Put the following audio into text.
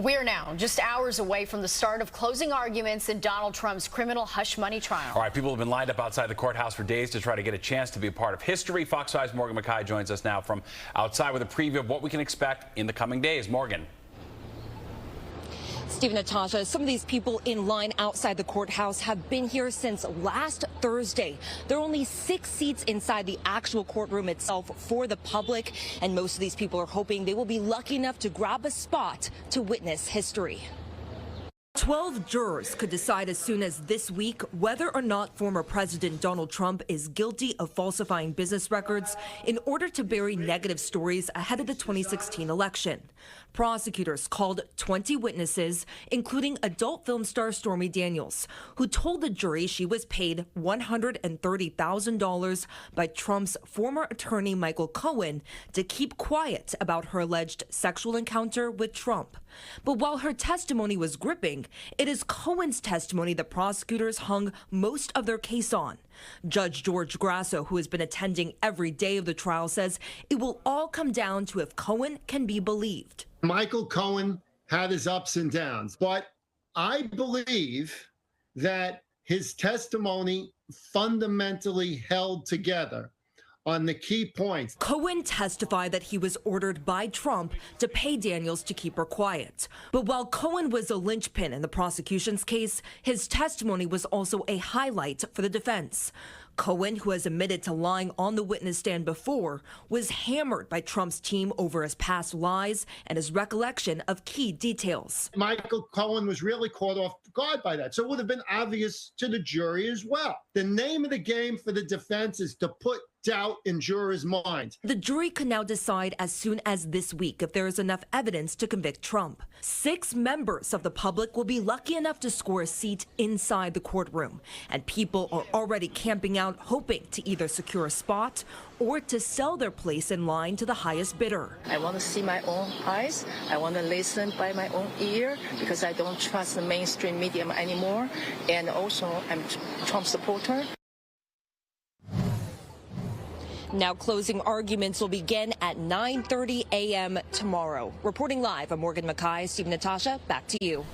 We're now just hours away from the start of closing arguments in Donald Trump's criminal hush money trial. All right, people have been lined up outside the courthouse for days to try to get a chance to be a part of history. Fox 5's Morgan McKay joins us now from outside with a preview of what we can expect in the coming days. Morgan. Steve, Natasha, some of these people in line outside the courthouse have been here since last Thursday. There are only 6 seats inside the actual courtroom itself for the public, and most of these people are hoping they will be lucky enough to grab a spot to witness history. 12 jurors could decide as soon as this week whether or not former President Donald Trump is guilty of falsifying business records in order to bury negative stories ahead of the 2016 election. Prosecutors called 20 witnesses, including adult film star Stormy Daniels, who told the jury she was paid $130,000 by Trump's former attorney Michael Cohen to keep quiet about her alleged sexual encounter with Trump. But while her testimony was gripping, it is Cohen's testimony that prosecutors hung most of their case on. Judge George Grasso, who has been attending every day of the trial, says it will all come down to if Cohen can be believed. Michael Cohen had his ups and downs, but I believe that his testimony fundamentally held together on the key points. Cohen testified that he was ordered by Trump to pay Daniels to keep her quiet. But while Cohen was a linchpin in the prosecution's case, his testimony was also a highlight for the defense. Cohen, who has admitted to lying on the witness stand before, was hammered by Trump's team over his past lies and his recollection of key details. Michael Cohen was really caught off guard by that, so it would have been obvious to the jury as well. The name of the game for the defense is to put doubt in jurors' minds. The jury could now decide as soon as this week if there is enough evidence to convict Trump. 6 members of the public will be lucky enough to score a seat inside the courtroom, and people are already camping out hoping to either secure a spot or to sell their place in line to the highest bidder. I want to see my own eyes. I want to listen by my own ear because I don't trust the mainstream media anymore. And also, I'm a Trump supporter. Now closing arguments will begin at 9:30 a.m. tomorrow. Reporting live, I'm Morgan McKay. Steve, Natasha, back to you.